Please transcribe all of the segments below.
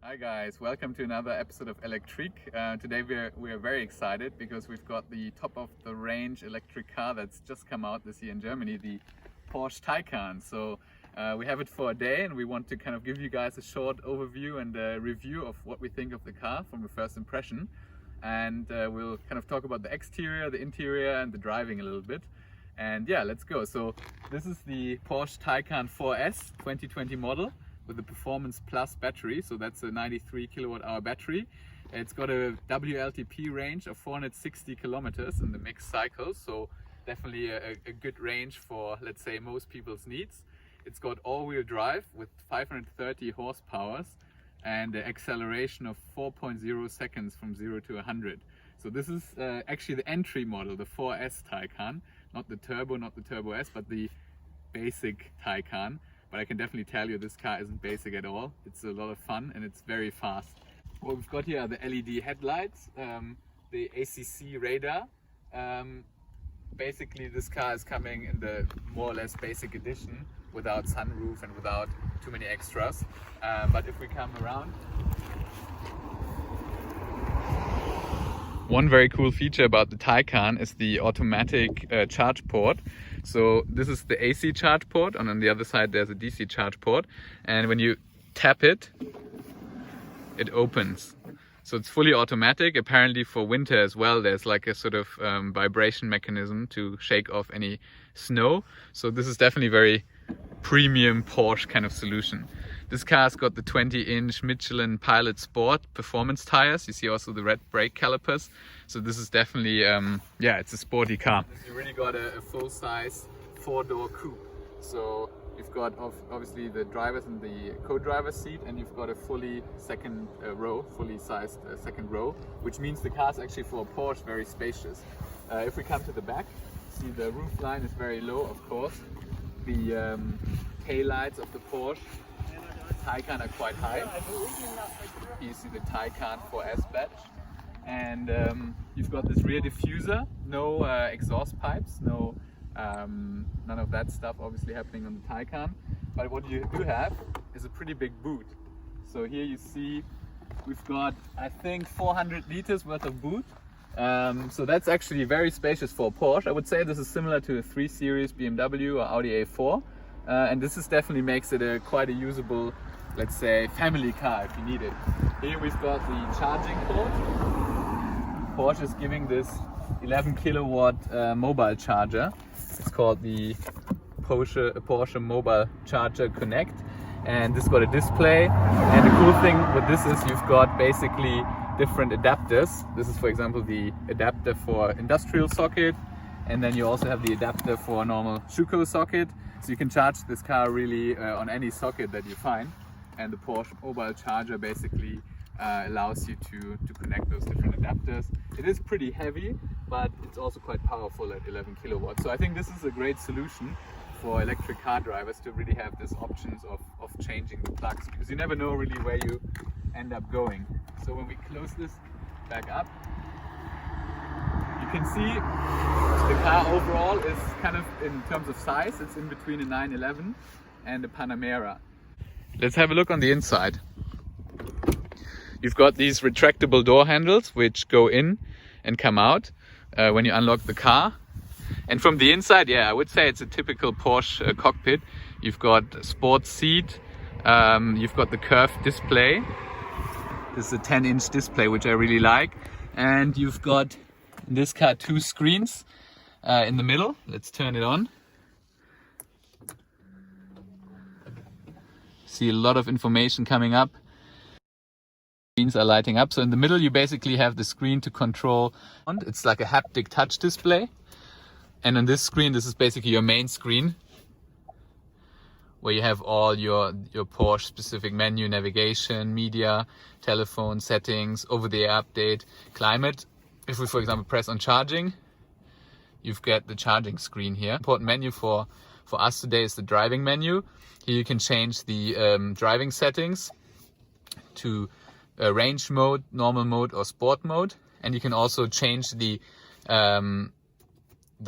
Hi guys, welcome to another episode of ELECTRIQUE. Today we are very excited because we've got the top of the range electric car that's just come out this year in Germany, the Porsche Taycan. So we have it for a day and we want to kind of give you guys a short overview and a review of what we think of the car from a first impression. And we'll kind of talk about the exterior, the interior and the driving a little bit. And yeah, let's go. So this is the Porsche Taycan 4S 2020 model with the Performance Plus battery. So that's a 93 kilowatt hour battery. It's got a WLTP range of 460 kilometers in the mixed cycle. So definitely a good range for, let's say, most people's needs. It's got all-wheel drive with 530 horsepower and an acceleration of 4.0 seconds from 0 to 100. So this is actually the entry model, the 4S Taycan, not the Turbo, not the Turbo S, but the basic Taycan. But I can definitely tell you this car isn't basic at all. It's a lot of fun and it's very fast. What we've got here are the LED headlights, the ACC radar. Basically this car is coming in the more or less basic edition without sunroof and without too many extras. But if we come around, one very cool feature about the Taycan is the automatic charge port. So this is the AC charge port, and on the other side there's a DC charge port. And when you tap it, it opens. So it's fully automatic. Apparently for winter as well, there's like a sort of vibration mechanism to shake off any snow. So this is definitely very premium Porsche kind of solution. This car's got the 20-inch Michelin Pilot Sport performance tires. You see also the red brake calipers. So this is definitely, yeah, it's a sporty car. You really got a full-size 4-door coupe. So you've got obviously the drivers in the co-driver's seat, and you've got a fully second row, fully sized second row, which means the car's actually for a Porsche very spacious. If we come to the back, see the roof line is very low, of course. The tail lights of the Porsche Taycan are quite high. You see the Taycan 4S badge, and you've got this rear diffuser, no exhaust pipes, no none of that stuff obviously happening on the Taycan. But what you do have is a pretty big boot. So here you see we've got, I think, 400 liters worth of boot. So that's actually very spacious for a Porsche. I would say this is similar to a 3 Series BMW or Audi A4. And this is definitely makes it quite a usable, let's say, family car if you need it. Here we've got the charging port. Porsche is giving this 11 kilowatt mobile charger. It's called the Porsche Mobile Charger Connect. And this got a display. And the cool thing with this is you've got basically different adapters. This is, for example, the adapter for industrial socket. And then you also have the adapter for a normal Schuko socket. So you can charge this car really on any socket that you find. And the Porsche mobile charger basically allows you to connect those different adapters. It is pretty heavy, but it's also quite powerful at 11 kilowatts. So I think this is a great solution for electric car drivers to really have these options of changing the plugs, because you never know really where you end up going. So when we close this back up, you can see the car overall is kind of, in terms of size, it's in between a 911 and a Panamera. Let's have a look on the inside. You've got these retractable door handles which go in and come out when you unlock the car. And from the inside, yeah, I would say it's a typical Porsche cockpit. You've got a sports seat, you've got the curved display. This is a 10-inch display, which I really like. And you've got, in this car, 2 screens in the middle. Let's turn it on. See a lot of information coming up. Screens are lighting up. So in the middle you basically have the screen to control. It's like a haptic touch display. And on this screen, this is basically your main screen, where you have all your Porsche specific menu, navigation, media, telephone settings, over-the-air update, climate. If we, for example, press on charging, you've got the charging screen here. Important menu for us today is the driving menu. Here you can change the driving settings to range mode, normal mode or sport mode. And you can also change the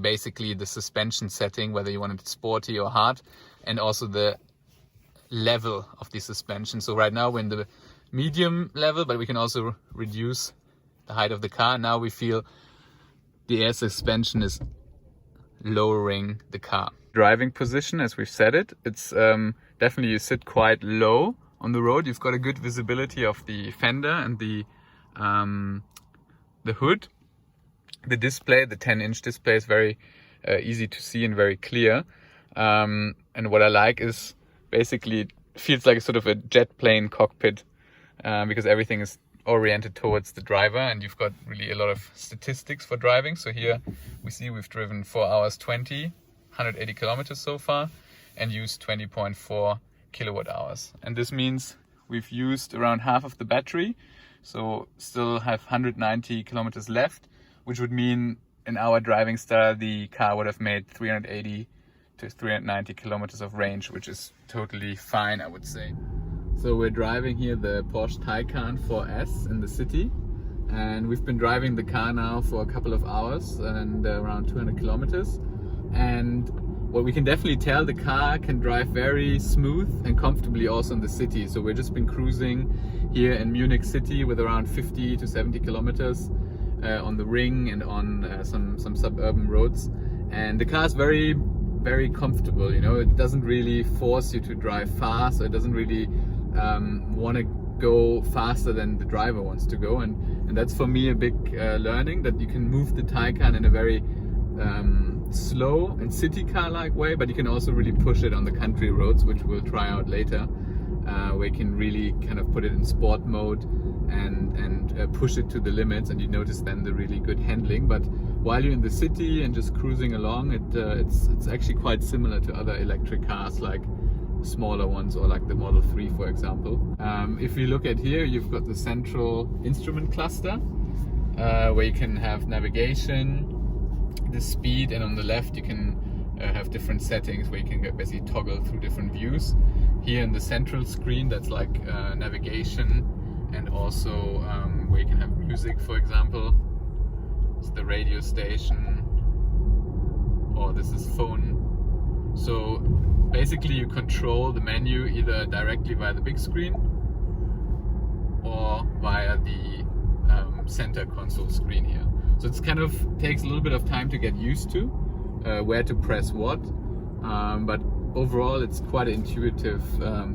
basically the suspension setting, whether you want it sporty or hard, and also the level of the suspension. So right now we're in the medium level, but we can also reduce the height of the car. Now we feel the air suspension is lowering the car. Driving position, as we've said it's definitely you sit quite low on the road. You've got a good visibility of the fender and the hood. The display, the 10-inch display, is very easy to see and very clear. And what I like is basically it feels like a sort of a jet plane cockpit because everything is oriented towards the driver, and you've got really a lot of statistics for driving. So here we see we've driven 4 hours 20, 180 kilometers so far, and used 20.4 kilowatt hours. And this means we've used around half of the battery, so still have 190 kilometers left, which would mean in our driving style the car would have made 380 to 390 kilometers of range, which is totally fine, I would say. So we're driving here the Porsche Taycan 4S in the city, and we've been driving the car now for a couple of hours and around 200 kilometers. And what we can definitely tell, the car can drive very smooth and comfortably also in the city. So we've just been cruising here in Munich city with around 50 to 70 kilometers on the ring and on some suburban roads. And the car is very, very comfortable, you know. It doesn't really force you to drive fast, or it doesn't really want to go faster than the driver wants to go, and that's for me a big learning, that you can move the Taycan in a very slow and city car-like way, but you can also really push it on the country roads, which we'll try out later, where you can really kind of put it in sport mode and push it to the limits, and you notice then the really good handling. But while you're in the city and just cruising along, it's actually quite similar to other electric cars, like smaller ones, or like the Model 3 for example. If you look at here, you've got the central instrument cluster where you can have navigation, the speed, and on the left you can have different settings where you can basically toggle through different views. Here in the central screen, that's like navigation, and also where you can have music, for example. It's the radio station, or this is phone. So basically you control the menu either directly via the big screen or via the center console screen here. So it's kind of takes a little bit of time to get used to where to press what, but overall it's quite an intuitive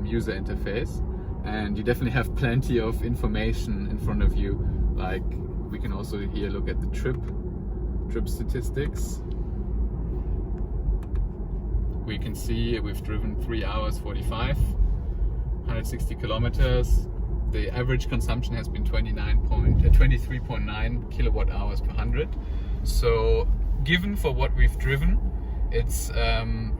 user interface, and you definitely have plenty of information in front of you. Like we can also here look at the trip statistics. We can see we've driven 3 hours 45, 160 kilometers. The average consumption has been 23.9 kilowatt hours per 100. So given for what we've driven, it's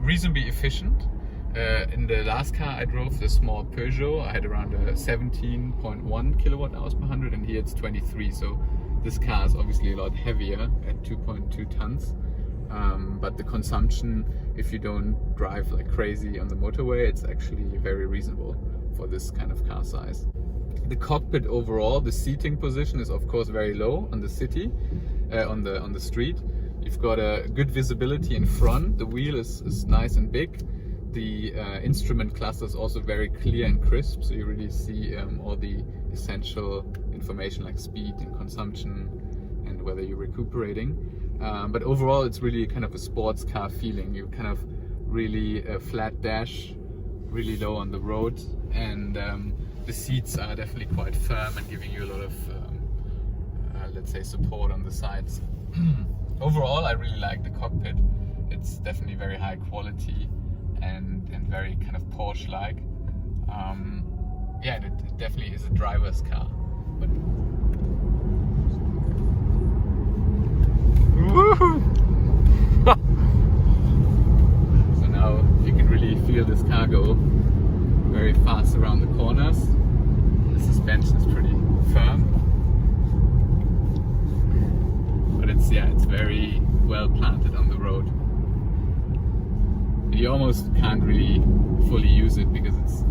reasonably efficient. In the last car I drove, the small Peugeot, I had around 17.1 kilowatt hours per 100, and here it's 23. So this car is obviously a lot heavier at 2.2 tons. But the consumption, if you don't drive like crazy on the motorway, it's actually very reasonable for this kind of car size. The cockpit overall, the seating position is of course very low on the city, on the street. You've got a good visibility in front. The wheel is nice and big. The instrument cluster is also very clear and crisp, so you really see all the essential information like speed and consumption and whether you're recuperating. But overall it's really kind of a sports car feeling. You kind of really flat dash, really low on the road, and the seats are definitely quite firm and giving you a lot of let's say support on the sides. Overall I really like the cockpit. It's definitely very high quality and very kind of Porsche-like. Yeah, it definitely is a driver's car. But so now you can really feel this car go very fast around the corners. The suspension is pretty firm, but it's very well planted on the road. You almost can't really fully use it because it's,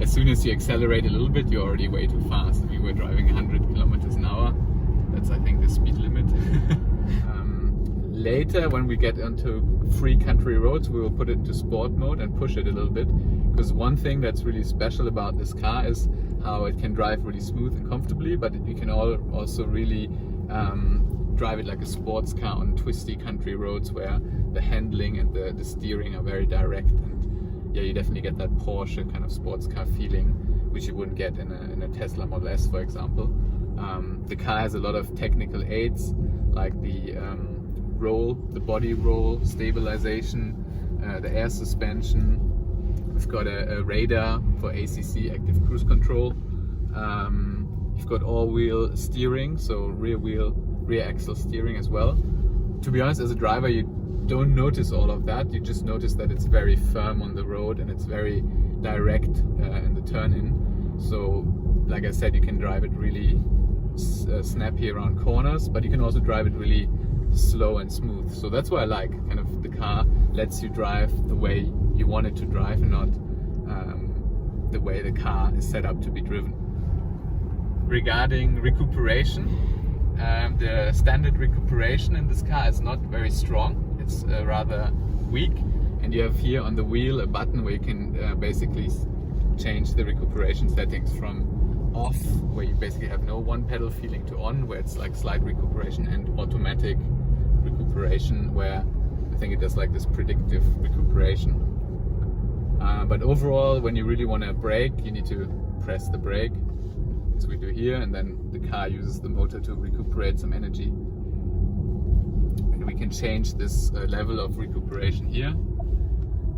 as soon as you accelerate a little bit, you're already way too fast. We were driving 100 kilometers an hour. That's, I think, the speed limit. Later, when we get onto free country roads, we will put it into sport mode and push it a little bit. Because one thing that's really special about this car is how it can drive really smooth and comfortably, but you can also really drive it like a sports car on twisty country roads where the handling and the steering are very direct, and yeah, you definitely get that Porsche kind of sports car feeling, which you wouldn't get in a Tesla Model S, for example. The car has a lot of technical aids like the body roll, stabilization, the air suspension. We've got a radar for ACC, active cruise control. You've got all-wheel steering, so rear axle steering as well. To be honest, as a driver, you don't notice all of that. You just notice that it's very firm on the road and it's very direct in the turn-in. So, like I said, you can drive it really snappy around corners, but you can also drive it really slow and smooth. So that's what I like. Kind of the car lets you drive the way you want it to drive, and not the way the car is set up to be driven. Regarding recuperation, the standard recuperation in this car is not very strong. It's rather weak, and you have here on the wheel a button where you can basically change the recuperation settings from off, where you basically have no one pedal feeling, to on, where it's like slight recuperation, and automatic recuperation, where I think it does like this predictive recuperation. But overall, when you really want to brake, you need to press the brake, as we do here, and then the car uses the motor to recuperate some energy. And we can change this level of recuperation here.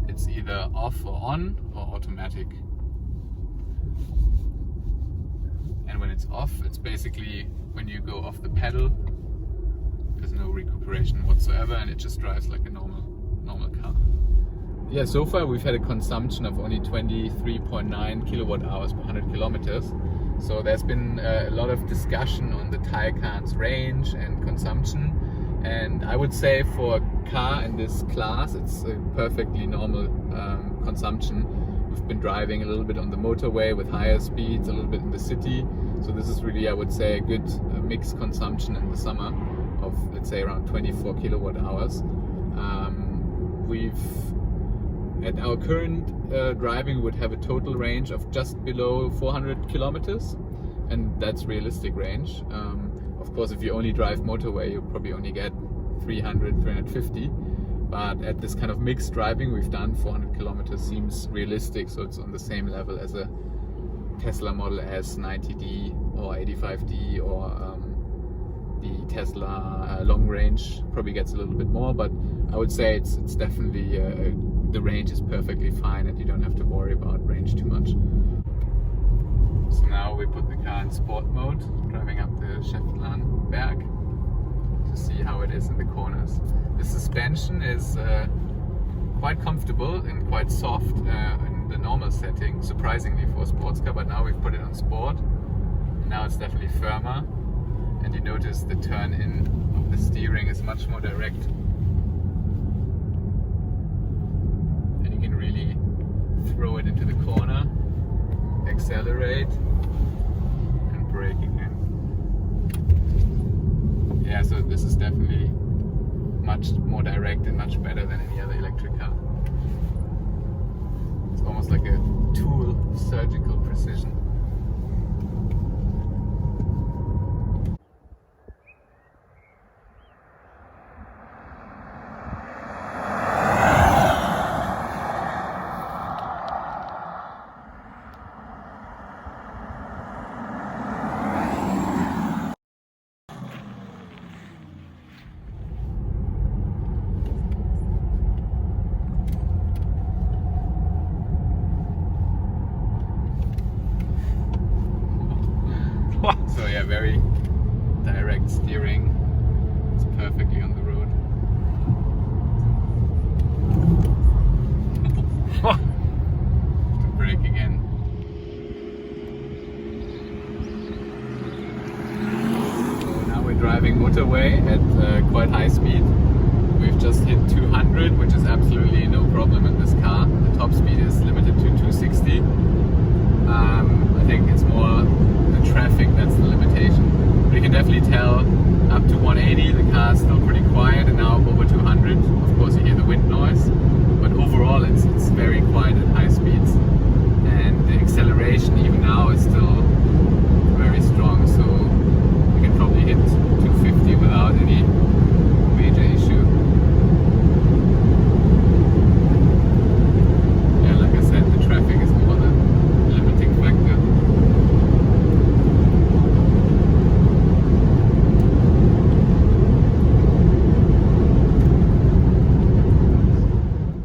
It's either off or on, or automatic. And when it's off, it's basically when you go off the pedal, there's no recuperation whatsoever, and it just drives like a normal car. Yeah, so far we've had a consumption of only 23.9 kilowatt hours per 100 kilometers. So there's been a lot of discussion on the Taycan's range and consumption, and I would say for a car in this class, it's a perfectly normal consumption. We've been driving a little bit on the motorway with higher speeds, a little bit in the city. So this is really, I would say, a good mixed consumption in the summer of, let's say, around 24 kilowatt hours. At our current driving, would have a total range of just below 400 kilometers, and that's realistic range. Of course, if you only drive motorway, you probably only get 300, 350. But at this kind of mixed driving we've done, 400 kilometers seems realistic, so it's on the same level as a Tesla Model S 90D or 85D, or the Tesla long range probably gets a little bit more, but I would say it's definitely the range is perfectly fine, and you don't have to worry about range too much. So now we put the car in sport mode, driving up the Schäftlarn Berg to see how it is in the corners. The suspension is quite comfortable and quite soft in the normal setting, surprisingly for a sports car, but now we've put it on sport, and now it's definitely firmer, and you notice the turn-in of the steering is much more direct. And you can really throw it into the corner, accelerate, and brake again. Yeah, so this is definitely much more direct and much better than any other electric car. It's almost like a tool, surgical precision.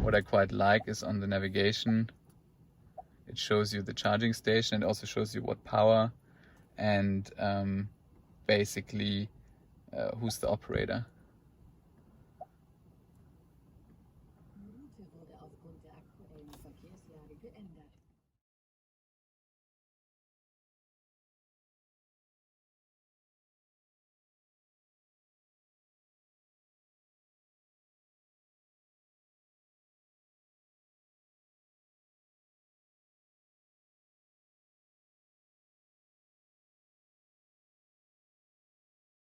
what I quite like is on the navigation, it shows you the charging station. It also shows you what power and basically who's the operator. Die Route wurde aufgrund der aktuellen Verkehrslage geändert.